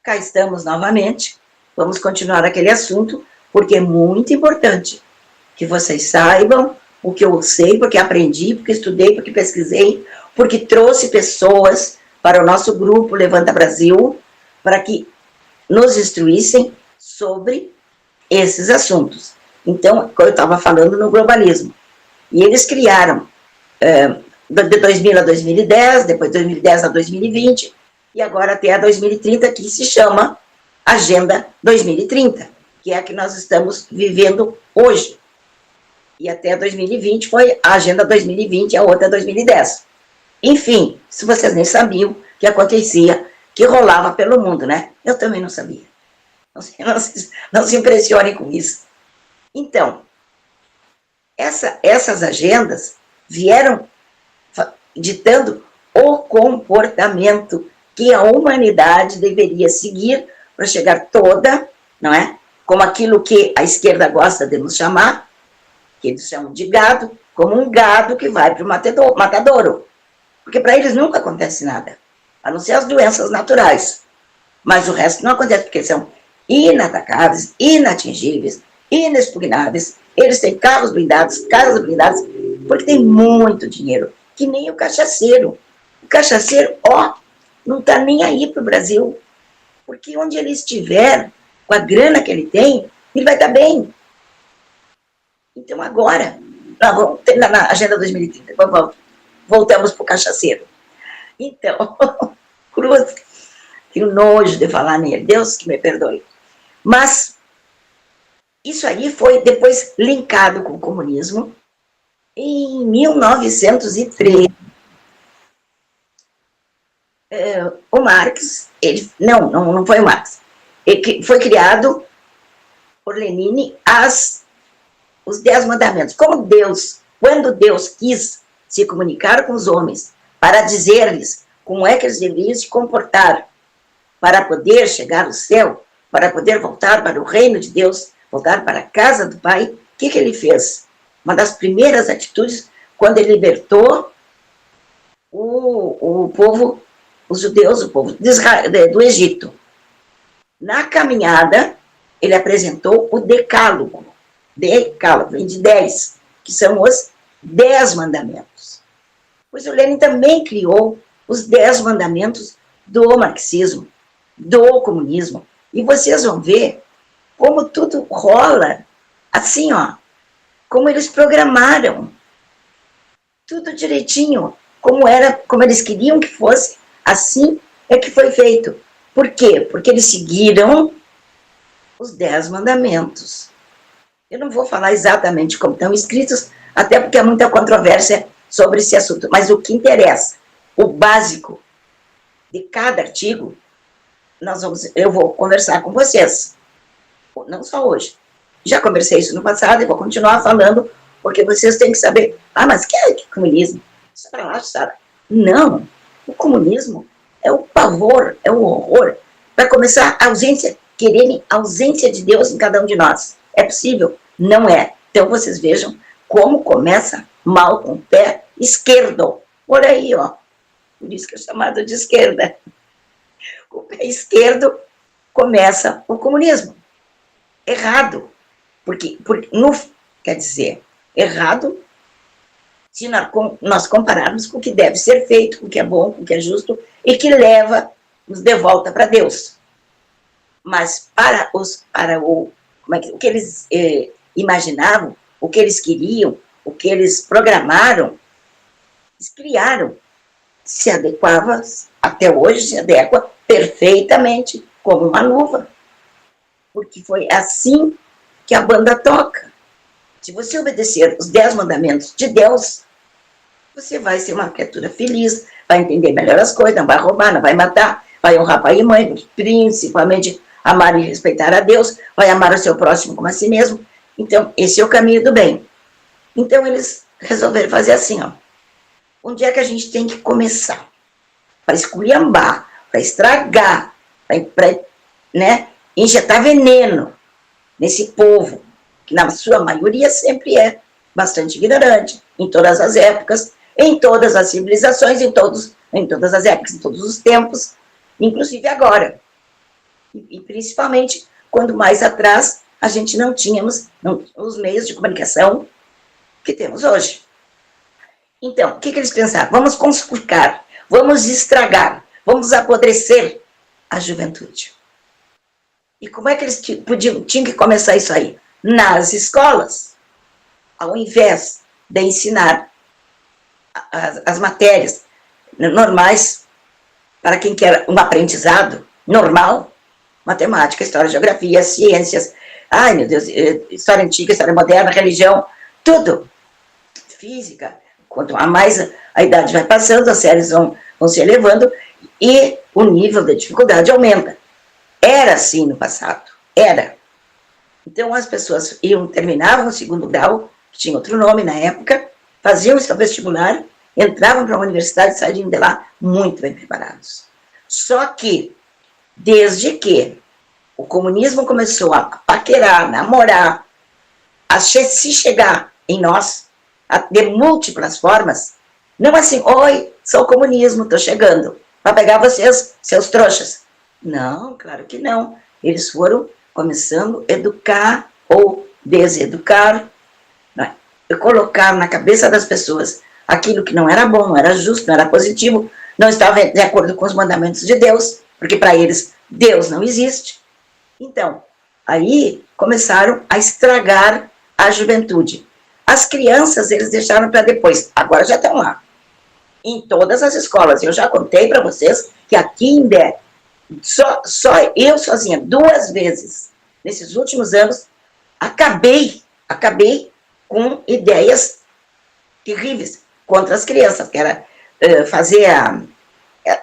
cá estamos novamente, vamos continuar aquele assunto, porque é muito importante que vocês saibam o que eu sei, porque aprendi, porque estudei, porque pesquisei, porque trouxe pessoas para o nosso grupo Levanta Brasil, para que nos instruíssem sobre esses assuntos. Então, eu estava falando no globalismo, e eles criaram de 2000 a 2010, depois de 2010 a 2020, e agora até a 2030, que se chama Agenda 2030, que é a que nós estamos vivendo hoje. E até 2020 foi a Agenda 2020 e a outra 2010. Enfim, se vocês nem sabiam o que acontecia, que rolava pelo mundo, né? Eu também não sabia. Não se impressionem com isso. Então, essas agendas vieram ditando o comportamento que a humanidade deveria seguir para chegar toda, não é? Como aquilo que a esquerda gosta de nos chamar, que eles chamam de gado, como um gado que vai para o matadouro. Porque para eles nunca acontece nada, a não ser as doenças naturais. Mas o resto não acontece, porque eles são inatacáveis, inatingíveis, inexpugnáveis. Eles têm carros blindados, casas blindadas, porque tem muito dinheiro, que nem o cachaceiro. O cachaceiro, não está nem aí para o Brasil, porque onde ele estiver, com a grana que ele tem, ele vai estar bem. Então agora, vamos terminar na Agenda 2030, voltamos para o cachaceiro. Então, Cruz, tenho nojo de falar nele, Deus que me perdoe. Mas isso aí foi depois linkado com o comunismo em 1903. O Marx, não foi o Marx, foi criado por Lenin os 10 mandamentos. Como Deus, quando Deus quis se comunicar com os homens para dizer-lhes como é que eles deveriam se comportar para poder chegar ao céu, para poder voltar para o reino de Deus, voltar para a casa do Pai, o que ele fez? Uma das primeiras atitudes, quando ele libertou o povo, os judeus, o povo do Egito. Na caminhada, ele apresentou o decálogo, vem de 10, que são os 10 mandamentos. Pois o Lenin também criou os 10 mandamentos do marxismo, do comunismo. E vocês vão ver como tudo rola assim, como eles programaram tudo direitinho, como eles queriam que fosse, assim é que foi feito. Por quê? Porque eles seguiram os 10 mandamentos. Eu não vou falar exatamente como estão escritos, até porque há muita controvérsia sobre esse assunto, mas o que interessa, o básico de cada artigo, eu vou conversar com vocês, não só hoje. Já conversei isso no passado e vou continuar falando, porque vocês têm que saber, mas que comunismo? Isso para lá, Sara. Não, o comunismo é o pavor, é o horror. Para começar, quererem a ausência de Deus em cada um de nós. É possível? Não é. Então vocês vejam como começa mal com o pé esquerdo. Olha aí, por isso que é chamado de esquerda. Com o pé esquerdo começa o comunismo. Errado. Porque quer dizer, errado se nós compararmos com o que deve ser feito, com o que é bom, com o que é justo, e que leva-nos de volta para Deus. Mas o que eles imaginavam, o que eles queriam, o que eles programaram, eles criaram, se adequava, até hoje se adequa perfeitamente, como uma luva. Porque foi assim que a banda toca. Se você obedecer os 10 mandamentos de Deus, você vai ser uma criatura feliz, vai entender melhor as coisas, não vai roubar, não vai matar, vai honrar pai e mãe, principalmente amar e respeitar a Deus, vai amar o seu próximo como a si mesmo. Então, esse é o caminho do bem. Então, eles resolveram fazer assim, onde é que a gente tem que começar? Para esculhambar, para estragar, para injetar veneno nesse povo, que na sua maioria sempre é bastante ignorante, em todas as épocas, em todas as civilizações, em todas as épocas, em todos os tempos, inclusive agora. E principalmente quando mais atrás a gente não tínhamos os meios de comunicação que temos hoje. Então, o que eles pensaram? Vamos conspurcar, vamos estragar, vamos apodrecer a juventude. E como é que eles tinham que começar isso aí? Nas escolas, ao invés de ensinar as matérias normais para quem quer um aprendizado normal, matemática, história, geografia, ciências, ai meu Deus, história antiga, história moderna, religião, tudo, física. Quanto a mais a idade vai passando, as séries vão se elevando e o nível de dificuldade aumenta. Era assim no passado, era. Então as pessoas terminavam o segundo grau, que tinha outro nome na época, faziam o seu vestibular, entravam para a universidade e saíam de lá muito bem preparados. Só que, desde que o comunismo começou a paquerar, namorar, a se chegar em nós, de múltiplas formas, não assim, oi, sou o comunismo, estou chegando, para pegar vocês, seus trouxas. Não, claro que não. Eles foram começando a educar ou deseducar, né? E colocar na cabeça das pessoas aquilo que não era bom, não era justo, não era positivo, não estava de acordo com os mandamentos de Deus, porque para eles Deus não existe. Então, aí começaram a estragar a juventude. As crianças eles deixaram para depois, agora já estão lá. Em todas as escolas, eu já contei para vocês que aqui em Imbé, só eu sozinha, 2 vezes, nesses últimos anos, acabei com ideias terríveis contra as crianças, que era fazer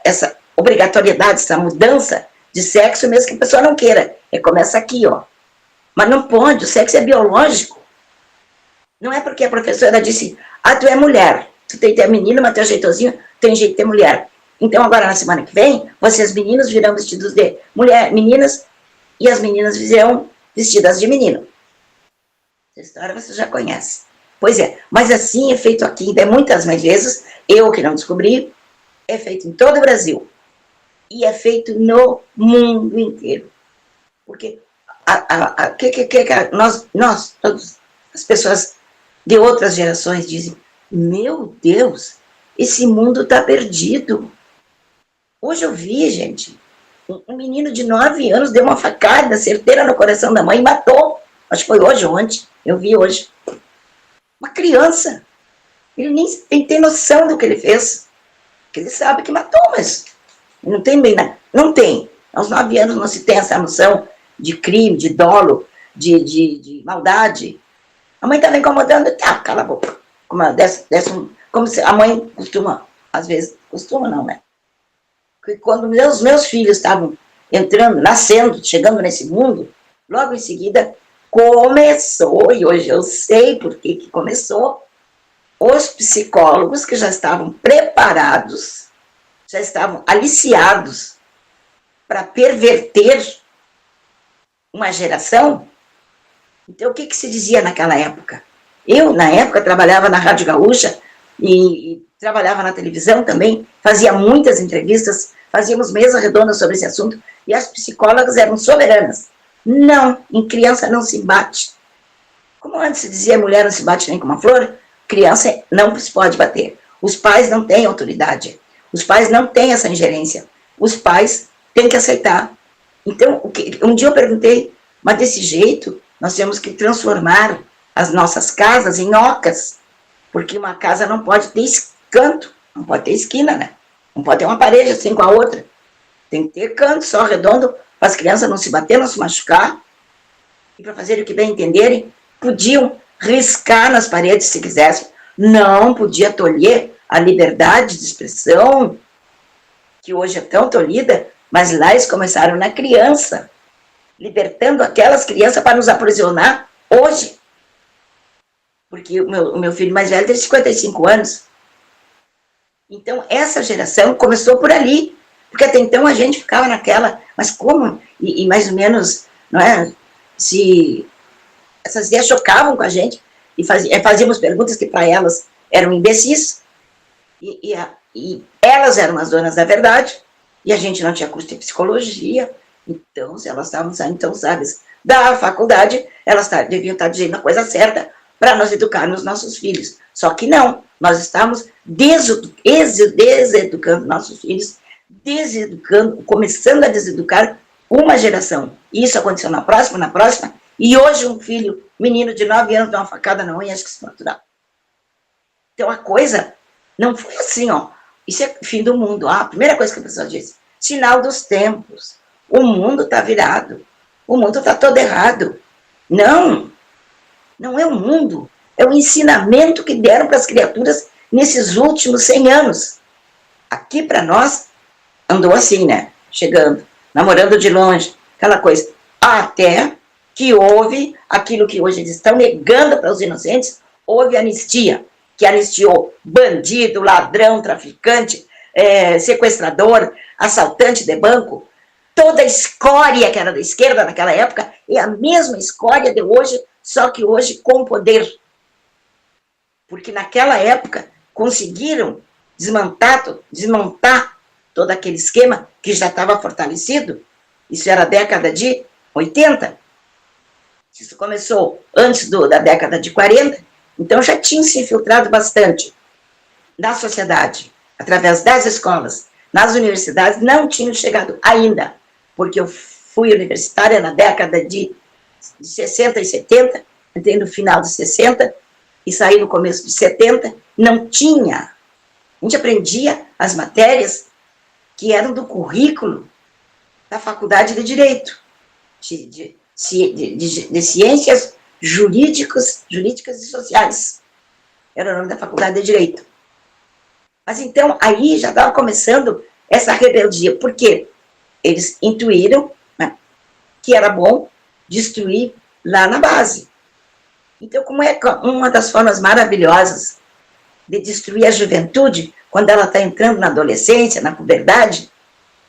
essa obrigatoriedade, essa mudança de sexo, mesmo que a pessoa não queira. Começa aqui, ó. Mas não pode, o sexo é biológico. Não é porque a professora disse, tu é mulher, tu tem que ter menino, mas tu é jeitosinho, tem jeito de ter mulher. Então, agora, na semana que vem, vocês meninos virão vestidos de mulher, meninas, e as meninas virão vestidas de menino. Essa história você já conhece. Pois é, mas assim é feito aqui, ainda muitas mais vezes, eu que não descobri, é feito em todo o Brasil. E é feito no mundo inteiro. Porque nós, todas as pessoas de outras gerações dizem, meu Deus, esse mundo está perdido. Hoje eu vi, gente, um menino de 9 anos deu uma facada certeira no coração da mãe e matou. Acho que foi hoje ou ontem, eu vi hoje. Uma criança. Ele nem tem noção do que ele fez. Porque ele sabe que matou, mas não tem bem nada. Não tem. Aos 9 anos não se tem essa noção de crime, de dolo, de maldade. A mãe estava incomodando, cala a boca. Como se a mãe costuma, às vezes, costuma não, né? Porque quando meus filhos estavam entrando, nascendo, chegando nesse mundo, logo em seguida começou, e hoje eu sei por que começou, os psicólogos que já estavam preparados, já estavam aliciados para perverter uma geração. Então, o que se dizia naquela época? Eu, na época, trabalhava na Rádio Gaúcha e trabalhava na televisão também, fazia muitas entrevistas, fazíamos mesa redonda sobre esse assunto, e as psicólogas eram soberanas. Não, em criança não se bate. Como antes se dizia, mulher não se bate nem com uma flor, criança não se pode bater. Os pais não têm autoridade. Os pais não têm essa ingerência. Os pais têm que aceitar. Então, um dia eu perguntei, mas desse jeito, nós temos que transformar as nossas casas em ocas, porque uma casa não pode ter canto, não pode ter esquina, né? Não pode ter uma parede assim com a outra. Tem que ter canto só redondo, para as crianças não se bater, não se machucar. E para fazer o que bem entenderem, podiam riscar nas paredes se quisessem. Não podia tolher a liberdade de expressão, que hoje é tão tolhida, mas lá eles começaram na criança, libertando aquelas crianças para nos aprisionar hoje. Porque o meu filho mais velho tem 55 anos. Então, essa geração começou por ali, porque até então a gente ficava naquela, mas como? E mais ou menos, não é? Se essas ideias chocavam com a gente, e fazíamos perguntas que para elas eram imbecis, e elas eram as donas da verdade, e a gente não tinha curso de psicologia, Então, se elas estavam saindo, então, sabe, da faculdade, elas deviam estar dizendo a coisa certa para nós educarmos nossos filhos. Só que não, nós estamos deseducando nossos filhos, deseducando, começando a deseducar uma geração. Isso aconteceu na próxima, e hoje um filho, menino de 9 anos, dá uma facada na unha, acho que isso é natural. Então a coisa não foi assim, ó. Isso é fim do mundo. A primeira coisa que a pessoa disse, sinal dos tempos. O mundo está virado. O mundo está todo errado. Não, não é o mundo. É o ensinamento que deram para as criaturas nesses últimos 100 anos. Aqui para nós, andou assim, né? Chegando, namorando de longe, aquela coisa. Até que houve aquilo que hoje eles estão negando para os inocentes, houve anistia, que anistiou bandido, ladrão, traficante, sequestrador, assaltante de banco. Toda a escória que era da esquerda naquela época é a mesma escória de hoje, só que hoje com poder. Porque naquela época conseguiram desmontar todo aquele esquema que já estava fortalecido. Isso era a década de 80. Isso começou antes da década de 40. Então já tinha se infiltrado bastante na sociedade, através das escolas. Nas universidades não tinham chegado ainda, porque eu fui universitária na década de 60 e 70, entrei no final de 60 e saí no começo de 70, não tinha. A gente aprendia as matérias que eram do currículo da Faculdade de Direito, de Ciências Jurídicas e Sociais. Era o nome da Faculdade de Direito. Mas então, aí já estava começando essa rebeldia. Por quê? Eles intuíram, né, que era bom destruir lá na base. Então, como é uma das formas maravilhosas de destruir a juventude, quando ela está entrando na adolescência, na puberdade,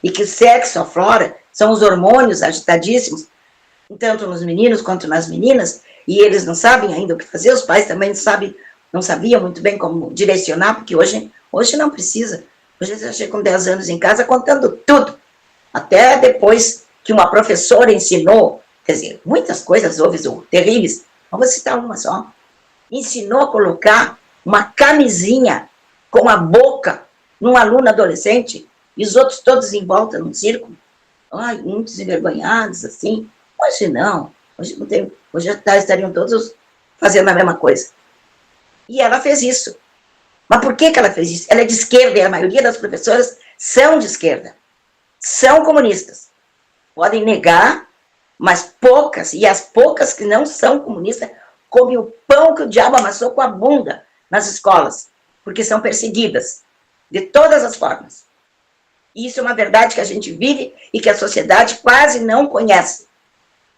e que o sexo aflora, são os hormônios agitadíssimos, tanto nos meninos quanto nas meninas, e eles não sabem ainda o que fazer, os pais também não sabiam muito bem como direcionar, porque hoje não precisa. Hoje você chega com 10 anos em casa contando tudo. Até depois que uma professora ensinou, quer dizer, muitas coisas houve terríveis, vou citar uma só. Ensinou a colocar uma camisinha com a boca num aluno adolescente, e os outros todos em volta num círculo. Ai, muitos envergonhados, assim. Hoje não. Hoje não tem. Hoje estariam todos fazendo a mesma coisa. E ela fez isso. Mas por que ela fez isso? Ela é de esquerda, e a maioria das professoras são de esquerda. São comunistas. Podem negar, mas poucas, e as poucas que não são comunistas, comem o pão que o diabo amassou com a bunda nas escolas, porque são perseguidas, de todas as formas. E isso é uma verdade que a gente vive e que a sociedade quase não conhece.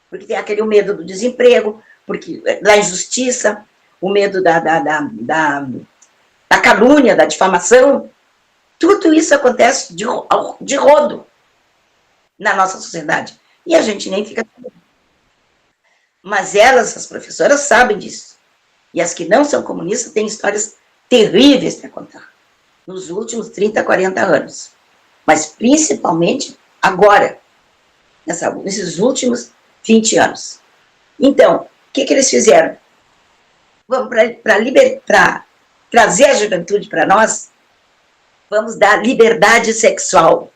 Porque tem aquele medo do desemprego, porque da injustiça, o medo da calúnia, da difamação. Tudo isso acontece de rodo na nossa sociedade. E a gente nem fica... Mas elas, as professoras, sabem disso. E as que não são comunistas têm histórias terríveis para contar. Nos últimos 30, 40 anos. Mas principalmente agora. Nesses últimos 20 anos. Então, o que eles fizeram? Vamos para trazer a juventude para nós, vamos dar liberdade sexual.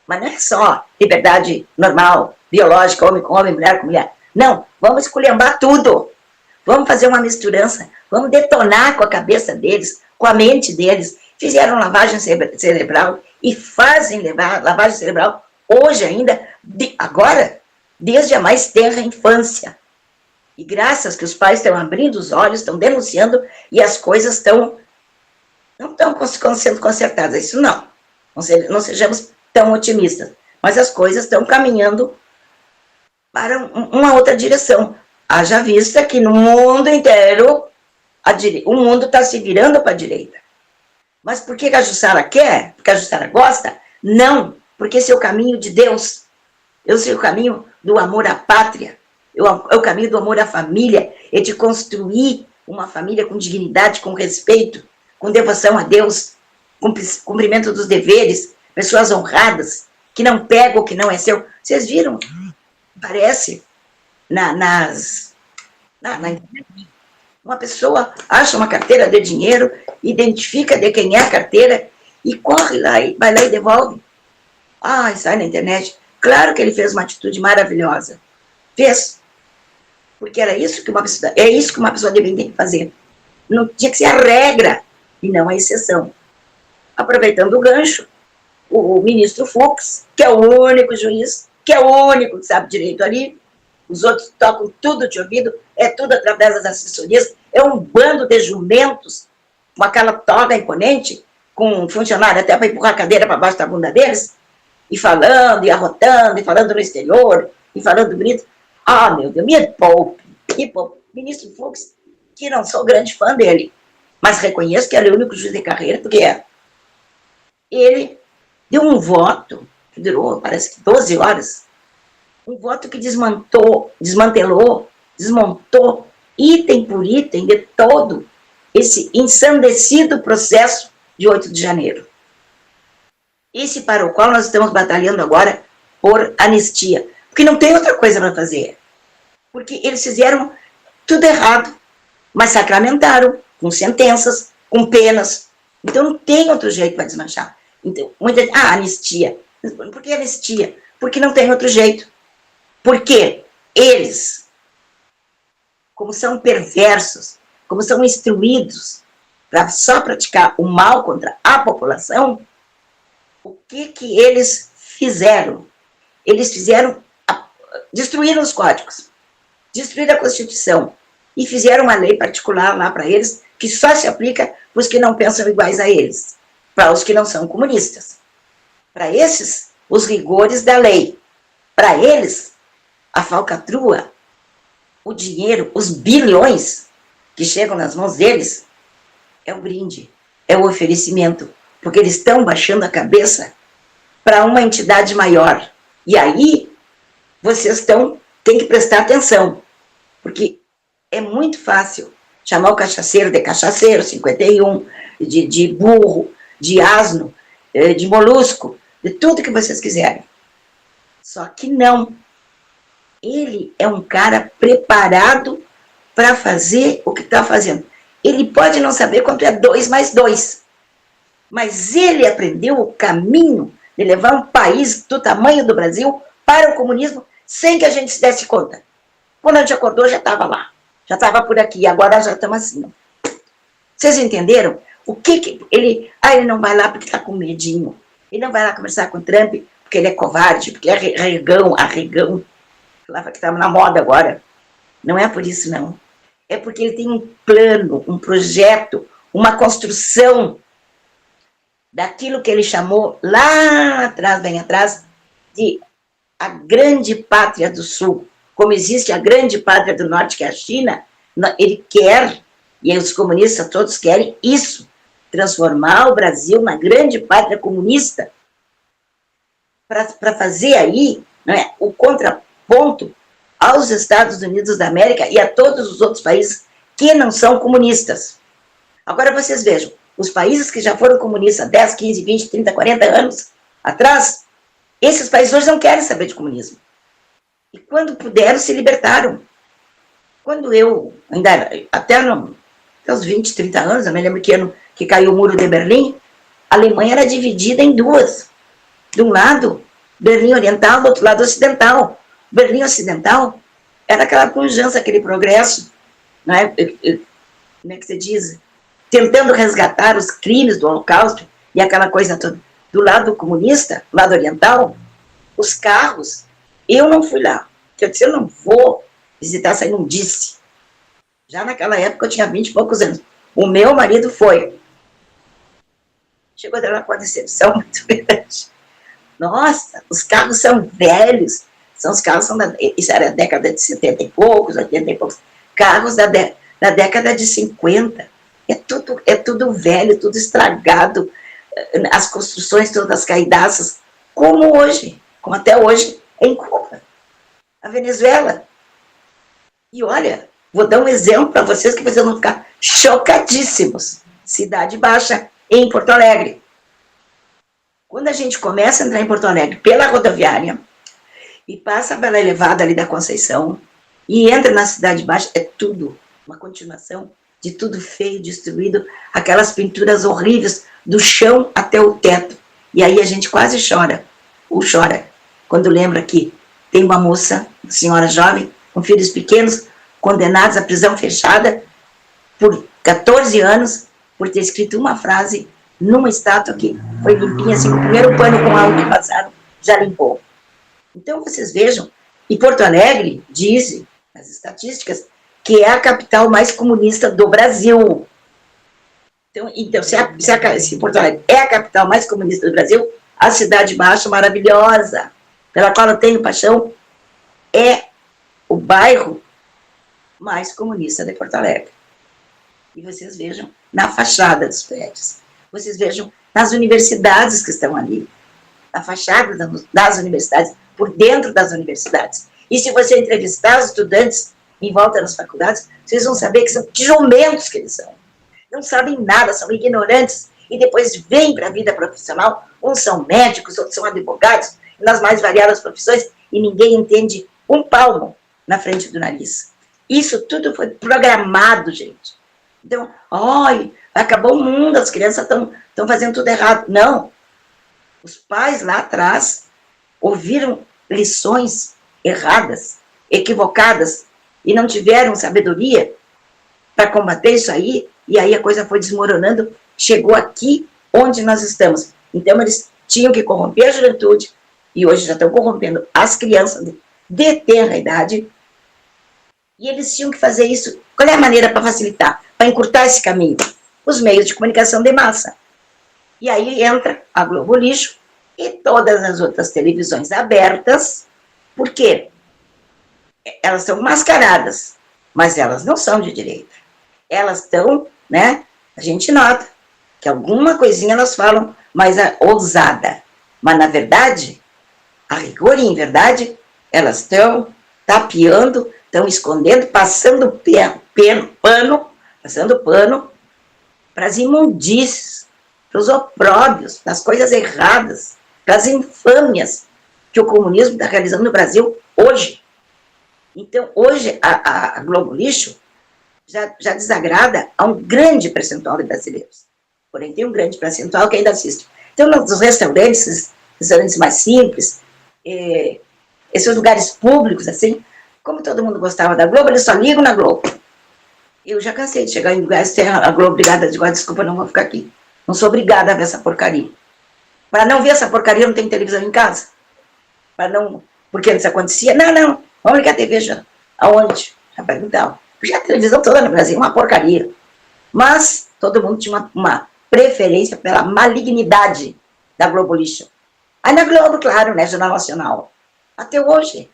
Mas não é só liberdade normal, biológica, homem com homem, mulher com mulher. Não, vamos esculhambar tudo. Vamos fazer uma misturança, vamos detonar com a cabeça deles, com a mente deles. Fizeram lavagem cerebral e fazem lavagem cerebral hoje ainda, agora, desde a mais tenra infância. E graças que os pais estão abrindo os olhos, estão denunciando, e as coisas não estão sendo consertadas. Isso não. Não sejamos tão otimistas. Mas as coisas estão caminhando para uma outra direção. Haja vista que no mundo inteiro, o mundo está se virando para a direita. Mas por que a Jussara quer? Porque a Jussara gosta? Não, porque esse é o caminho de Deus. Esse é o caminho do amor à pátria. É o caminho do amor à família. É de construir uma família com dignidade, com respeito, com devoção a Deus, com cumprimento dos deveres, pessoas honradas, que não pegam o que não é seu. Vocês viram? Parece na internet. Uma pessoa acha uma carteira de dinheiro, identifica de quem é a carteira e corre lá e vai lá e devolve. Ah, sai na internet. Claro que ele fez uma atitude maravilhosa. Fez. Porque era isso que uma pessoa, é isso que uma pessoa deveria fazer. Não tinha que ser a regra e não a exceção. Aproveitando o gancho, o ministro Fux, que é o único juiz, que é o único que sabe direito ali, os outros tocam tudo de ouvido, é tudo através das assessorias, é um bando de jumentos, com aquela toga imponente, com um funcionário até para empurrar a cadeira para baixo da bunda deles, e falando, e arrotando, e falando no exterior, e falando bonito. Ah, meu Deus, me poupe. Ministro Fux, que não sou grande fã dele, mas reconheço que ele é o único juiz de carreira, porque ele deu um voto, que durou, parece que 12 horas, um voto que desmontou item por item de todo esse ensandecido processo de 8 de janeiro. Esse para o qual nós estamos batalhando agora por anistia. Porque não tem outra coisa para fazer. Porque eles fizeram tudo errado, mas sacramentaram com sentenças, com penas. Então não tem outro jeito para desmanchar. Então, anistia. Por que anistia? Porque não tem outro jeito. Porque eles, como são perversos, como são instruídos para só praticar o mal contra a população, o que eles fizeram? Eles destruíram os códigos, destruíram a Constituição e fizeram uma lei particular lá para eles que só se aplica para os que não pensam iguais a eles, para os que não são comunistas. Para esses, os rigores da lei. Para eles, a falcatrua, o dinheiro, os bilhões que chegam nas mãos deles, é o brinde, é o oferecimento, porque eles estão baixando a cabeça para uma entidade maior. E aí, vocês têm que prestar atenção, porque é muito fácil chamar o cachaceiro de cachaceiro, 51, de burro, de asno, de molusco, de tudo que vocês quiserem. Só que não. Ele é um cara preparado para fazer o que está fazendo. Ele pode não saber quanto é 2 mais 2, mas ele aprendeu o caminho de levar um país do tamanho do Brasil para o comunismo sem que a gente se desse conta. Quando a gente acordou, já estava lá. Já estava por aqui, agora já estamos assim. Vocês entenderam? O que ele... ele não vai lá porque está com medinho. Ele não vai lá conversar com o Trump porque ele é covarde, porque é arregão. Falava que estava na moda agora. Não é por isso, não. É porque ele tem um plano, um projeto, uma construção daquilo que ele chamou lá atrás, bem atrás, de a grande pátria do Sul. Como existe a grande pátria do Norte, que é a China, ele quer, e os comunistas todos querem isso, transformar o Brasil na grande pátria comunista, para fazer aí, né, o contraponto aos Estados Unidos da América e a todos os outros países que não são comunistas. Agora vocês vejam, os países que já foram comunistas há 10, 15, 20, 30, 40 anos atrás, esses países hoje não querem saber de comunismo. E quando puderam, se libertaram. Quando eu, ainda até os 20, 30 anos, eu me lembro que ano que caiu o muro de Berlim, a Alemanha era dividida em duas. De um lado, Berlim Oriental, do outro lado, Ocidental. Berlim Ocidental era aquela pujança, aquele progresso, né? Como é que se diz? Tentando resgatar os crimes do Holocausto e aquela coisa toda. Do lado comunista, do lado oriental, os carros, eu não fui lá. Eu disse, eu não vou visitar essa imundice. Já naquela época eu tinha 20 e poucos anos. O meu marido foi. Chegou dela com uma decepção muito grande. Nossa, os carros são velhos. Os carros são isso era a década de 70 e poucos, 80 e poucos. Carros da década de 50. É tudo velho, tudo estragado. As construções todas caidaças. Como hoje, como até hoje, em Cuba. A Venezuela. E olha, vou dar um exemplo para vocês que vocês vão ficar chocadíssimos. Cidade Baixa, em Porto Alegre. Quando a gente começa a entrar em Porto Alegre pela rodoviária, e passa pela elevada ali da Conceição, e entra na Cidade Baixa, é tudo uma continuação de tudo feio, destruído, aquelas pinturas horríveis, do chão até o teto. E aí a gente quase chora, ou chora, quando lembra que tem uma moça, uma senhora jovem, com filhos pequenos, condenados à prisão fechada por 14 anos, por ter escrito uma frase numa estátua que foi limpinha, assim, o primeiro pano com água que passaram já limpou. Então, vocês vejam, e Porto Alegre, dizem as estatísticas, que é a capital mais comunista do Brasil. Então se Porto Alegre é a capital mais comunista do Brasil, a Cidade Baixa, maravilhosa, pela qual eu tenho paixão, é o bairro mais comunista de Porto Alegre. E vocês vejam na fachada dos prédios, vocês vejam nas universidades que estão ali, na fachada das universidades, por dentro das universidades. E se você entrevistar os estudantes em volta das faculdades, vocês vão saber que são tijumentos que eles são. Não sabem nada, são ignorantes, e depois vêm para a vida profissional, uns são médicos, outros são advogados, nas mais variadas profissões, e ninguém entende um palmo na frente do nariz. Isso tudo foi programado, gente. Então, acabou o mundo, as crianças estão fazendo tudo errado. Não. Os pais lá atrás ouviram lições erradas, equivocadas, e não tiveram sabedoria para combater isso aí, e aí a coisa foi desmoronando, chegou aqui onde nós estamos. Então, eles tinham que corromper a juventude, e hoje já estão corrompendo as crianças de tenra idade, e eles tinham que fazer isso. Qual é a maneira para facilitar, para encurtar esse caminho? Os meios de comunicação de massa. E aí entra a Globo Lixo e todas as outras televisões abertas, porque elas são mascaradas, mas elas não são de direita. Elas estão, né, a gente nota que alguma coisinha elas falam, mas é ousada. Mas, na verdade, a rigor e em verdade, elas estão tapeando, estão escondendo, passando pano para as imundícies, para os opróbios, para as coisas erradas, para as infâmias que o comunismo está realizando no Brasil hoje. Então, hoje, a Globo Lixo já desagrada a um grande percentual de brasileiros. Porém, tem um grande percentual que ainda assiste. Então, nos restaurantes mais simples, esses lugares públicos, assim, como todo mundo gostava da Globo, eles só ligam na Globo. Eu já cansei de chegar em lugares que tem a Globo ligada, digo, desculpa, não vou ficar aqui. Não sou obrigada a ver essa porcaria. Para não ver essa porcaria, não tem televisão em casa. Porque antes acontecia, não, vamos ligar a TV já. Aonde? Já perguntava. Porque a televisão toda no Brasil é uma porcaria. Mas todo mundo tinha uma preferência pela malignidade da Globo Lixo. Aí na Globo, claro, né, Jornal Nacional. Até hoje.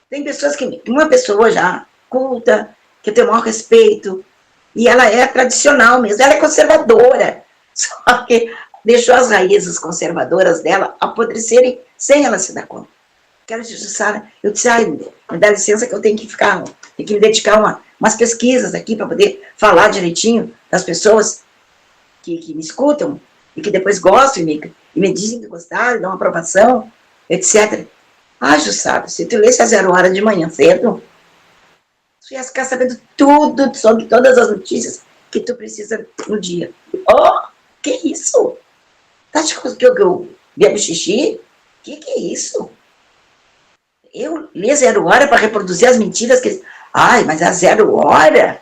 Tem pessoas uma pessoa já culta, que tem o maior respeito, e ela é tradicional mesmo, ela é conservadora, só que deixou as raízes conservadoras dela apodrecerem sem ela se dar conta. Quero te dizer, eu disse, me dá licença que eu tenho que me dedicar umas pesquisas aqui para poder falar direitinho das pessoas que me escutam e que depois gostam e me dizem que gostaram, dão uma aprovação, etc. Jussara, se tu lesse a 0 hora de manhã cedo, tu ia ficar sabendo tudo sobre todas as notícias que tu precisa no dia. Que isso? Tá achando que eu bebo xixi? Que é isso? Eu li 0 hora para reproduzir as mentiras que... mas a 0 hora...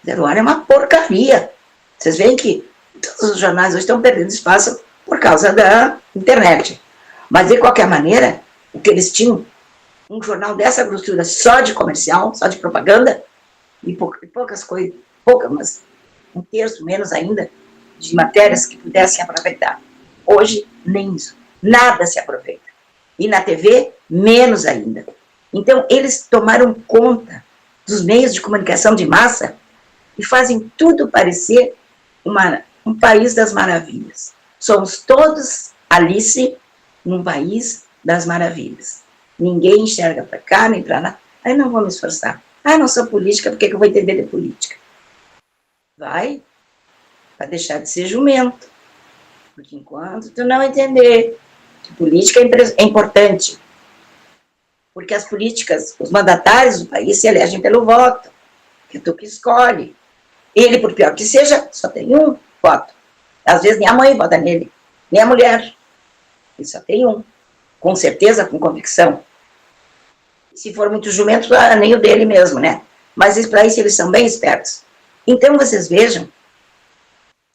0 hora é uma porcaria. Vocês veem que todos os jornais hoje estão perdendo espaço por causa da internet. Mas, de qualquer maneira, o que eles tinham, um jornal dessa grossura só de comercial, só de propaganda, e poucas coisas, mas um terço, menos ainda, de matérias que pudessem aproveitar. Hoje, nem isso. Nada se aproveita. E na TV, menos ainda. Então, eles tomaram conta dos meios de comunicação de massa e fazem tudo parecer um país das maravilhas. Somos todos Alice num país das maravilhas. Ninguém enxerga para cá, nem para lá. Aí não vou me esforçar. Não sou política, por que eu vou entender de política? Vai deixar de ser jumento. Porque enquanto tu não entender que política é importante, Porque as políticas, os mandatários do país se elegem pelo voto, que é tu que escolhe. Ele, por pior que seja, só tem um voto. Às vezes nem a mãe vota nele, nem a mulher. Ele só tem um. Com certeza, com convicção. Se for muito jumento, nem o dele mesmo, né? Mas para isso eles são bem espertos. Então, vocês vejam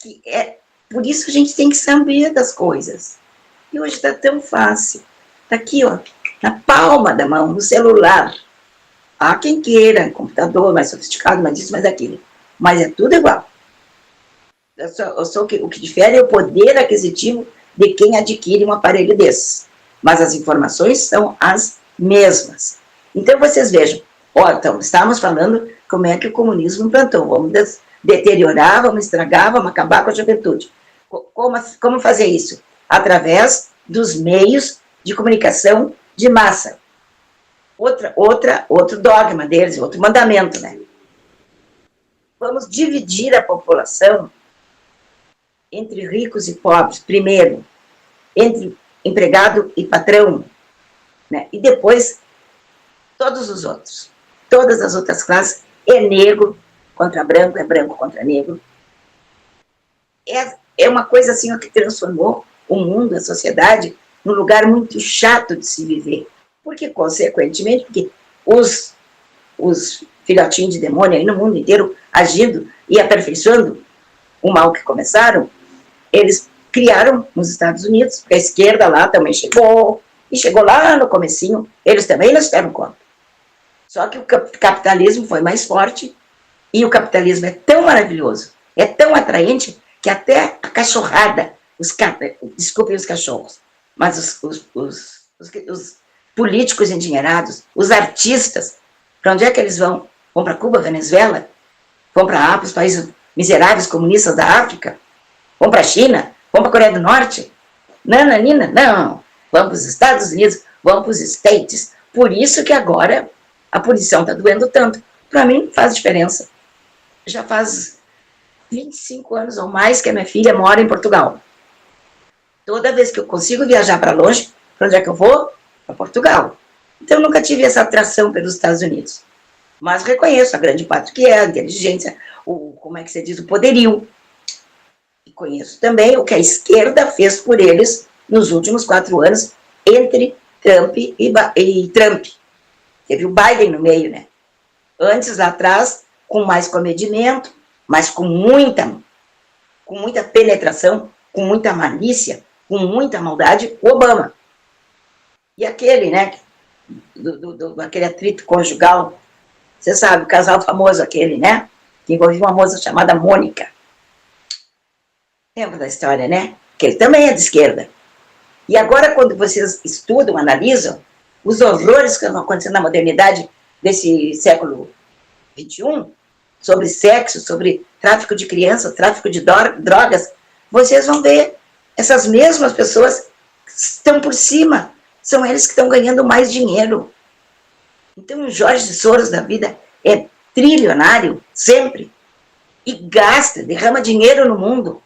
que é por isso que a gente tem que saber das coisas. E hoje está tão fácil. Está aqui, ó, na palma da mão, no celular. Há quem queira, computador mais sofisticado, mais isso, mais aquilo. Mas é tudo igual. O que difere é o poder aquisitivo de quem adquire um aparelho desses. Mas as informações são as mesmas. Então, vocês vejam, ó, então, estávamos falando como é que o comunismo implantou. Vamos deteriorar, vamos estragar, vamos acabar com a juventude. Como fazer isso? Através dos meios de comunicação de massa. Outro dogma deles, outro mandamento, né? Vamos dividir a população entre ricos e pobres, primeiro, entre empregado e patrão, né? E depois todos os outros, todas as outras classes, é negro contra branco, é branco contra negro. É uma coisa assim que transformou o mundo, a sociedade, num lugar muito chato de se viver. Porque, consequentemente, porque os filhotinhos de demônio aí no mundo inteiro agindo e aperfeiçoando o mal que começaram, eles criaram nos Estados Unidos, porque a esquerda lá também chegou, e chegou lá no comecinho, eles também não se deram conta. Só que o capitalismo foi mais forte, e o capitalismo é tão maravilhoso, é tão atraente, que até a cachorrada, desculpem os cachorros, mas os políticos endinheirados, os artistas, para onde é que eles vão? Vão para Cuba, Venezuela? Vão para os países miseráveis comunistas da África? Vão para a China? Vão para a Coreia do Norte? Nananina, não. Vão para os Estados Unidos, vão para os States. Por isso que agora a punição está doendo tanto. Para mim não faz diferença. Já faz 25 anos ou mais que a minha filha mora em Portugal. Toda vez que eu consigo viajar para longe, para onde é que eu vou? Para Portugal. Então eu nunca tive essa atração pelos Estados Unidos. Mas reconheço a grande parte que é, a inteligência, como é que se diz, o poderio. E conheço também o que a esquerda fez por eles nos últimos 4 anos, entre Trump e Trump. Teve o Biden no meio, né? Antes, lá atrás, com mais comedimento, mas com muita penetração, com muita malícia, com muita maldade, o Obama. E aquele, né, aquele atrito conjugal, você sabe, o casal famoso aquele, né, que envolvia uma moça chamada Mônica. Lembra da história, né? Que ele também é de esquerda. E agora, quando vocês estudam, analisam, os horrores que estão acontecendo na modernidade desse século XXI, sobre sexo, sobre tráfico de crianças, tráfico de drogas, vocês vão ver essas mesmas pessoas que estão por cima, são eles que estão ganhando mais dinheiro. Então o Jorge Soros da vida é trilionário, sempre, e gasta, derrama dinheiro no mundo.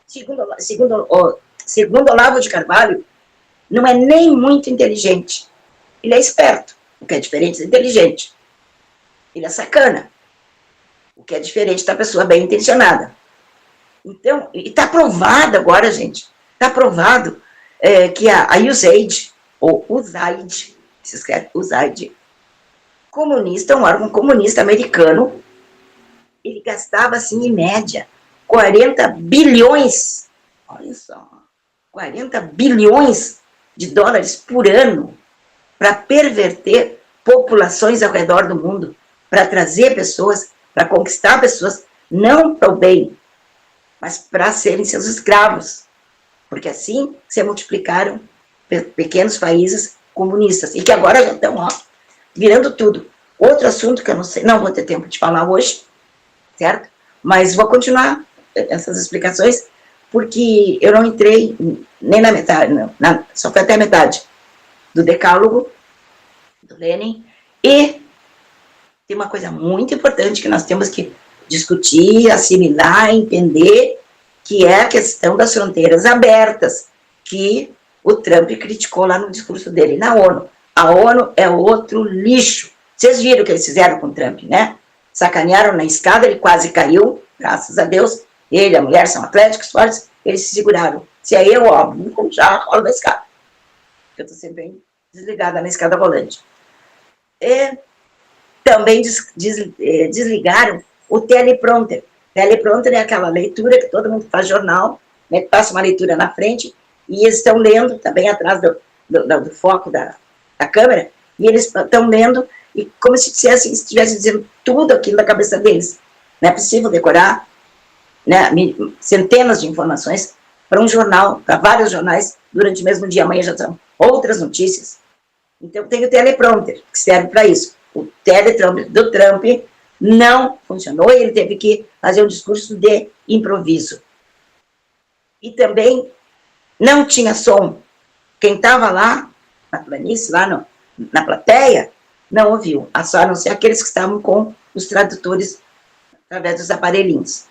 Segundo Olavo de Carvalho, não é nem muito inteligente. Ele é esperto, o que é diferente de inteligente. Ele é sacana, o que é diferente da pessoa bem intencionada. Então, e está provado agora, gente, está provado que a USAID, ou USAID, se escreve USAID, comunista, um órgão comunista americano, ele gastava, assim, em média, 40 bilhões, olha só, 40 bilhões de dólares por ano para perverter populações ao redor do mundo, para trazer pessoas, para conquistar pessoas, não para o bem, mas para serem seus escravos. Porque assim se multiplicaram pequenos países comunistas, e que agora já estão, ó, virando tudo. Outro assunto que eu não sei, não vou ter tempo de falar hoje, certo? Mas vou continuar essas explicações, porque eu não entrei nem na metade, só foi até a metade do Decálogo, do Lenin, e tem uma coisa muito importante que nós temos que discutir, assimilar, entender, que é a questão das fronteiras abertas, que o Trump criticou lá no discurso dele na ONU. A ONU é outro lixo. Vocês viram o que eles fizeram com o Trump, né? Sacanearam na escada, ele quase caiu, graças a Deus. Ele e a mulher são atléticos, fortes, eles se seguraram. Se é eu, ó, já rolo da escada. Eu estou sempre bem desligada na escada rolante. E também desligaram o teleprompter. Teleprompter é aquela leitura que todo mundo faz jornal, né, passa uma leitura na frente, e eles estão lendo também atrás do foco da câmera, e eles estão lendo, e como se estivessem dizendo tudo aquilo da cabeça deles. Não é possível decorar, né, centenas de informações para um jornal, para vários jornais, durante o mesmo dia. Amanhã já são outras notícias. Então tem o teleprompter, que serve para isso. O teleprompter do Trump não funcionou, e ele teve que fazer um discurso de improviso. E também não tinha som. Quem estava lá, na planície, lá na plateia, não ouviu, só a não ser aqueles que estavam com os tradutores através dos aparelhinhos.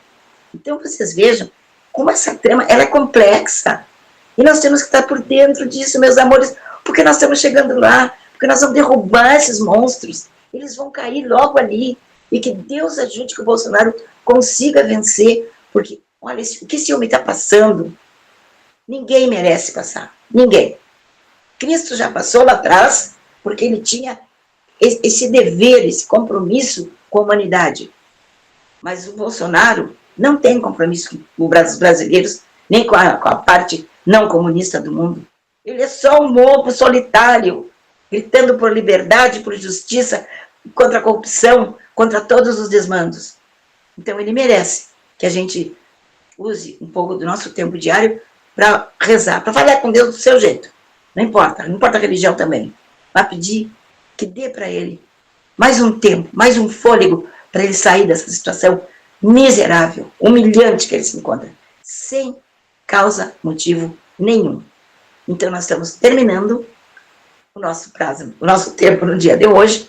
Então, vocês vejam como essa trama ela é complexa. E nós temos que estar por dentro disso, meus amores, porque nós estamos chegando lá, porque nós vamos derrubar esses monstros. Eles vão cair logo ali. E que Deus ajude que o Bolsonaro consiga vencer, porque, olha, o que esse homem está passando, ninguém merece passar. Ninguém. Cristo já passou lá atrás, porque ele tinha esse dever, esse compromisso com a humanidade. Mas o Bolsonaro não tem compromisso com os brasileiros, nem com a parte não comunista do mundo. Ele é só um lobo solitário, gritando por liberdade, por justiça, contra a corrupção, contra todos os desmandos. Então ele merece que a gente use um pouco do nosso tempo diário para rezar, para falar com Deus do seu jeito. Não importa a religião também. Vai pedir que dê para ele mais um tempo, mais um fôlego para ele sair dessa situação miserável, humilhante que ele se encontra, sem causa, motivo nenhum. Então nós estamos terminando o nosso prazo, o nosso tempo no dia de hoje.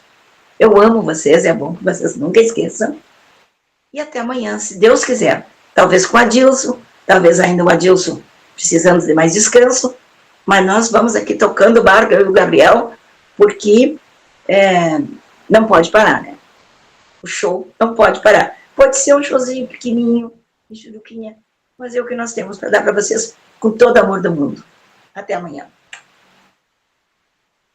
Eu amo vocês, é bom que vocês nunca esqueçam. E até amanhã, se Deus quiser. Talvez com o Adilson, talvez ainda o Adilson precisando de mais descanso, mas nós vamos aqui tocando o barco, eu e o Gabriel, porque não pode parar, né? O show não pode parar. Pode ser um showzinho pequenininho, de churuquinha, mas é o que nós temos para dar para vocês com todo o amor do mundo. Até amanhã.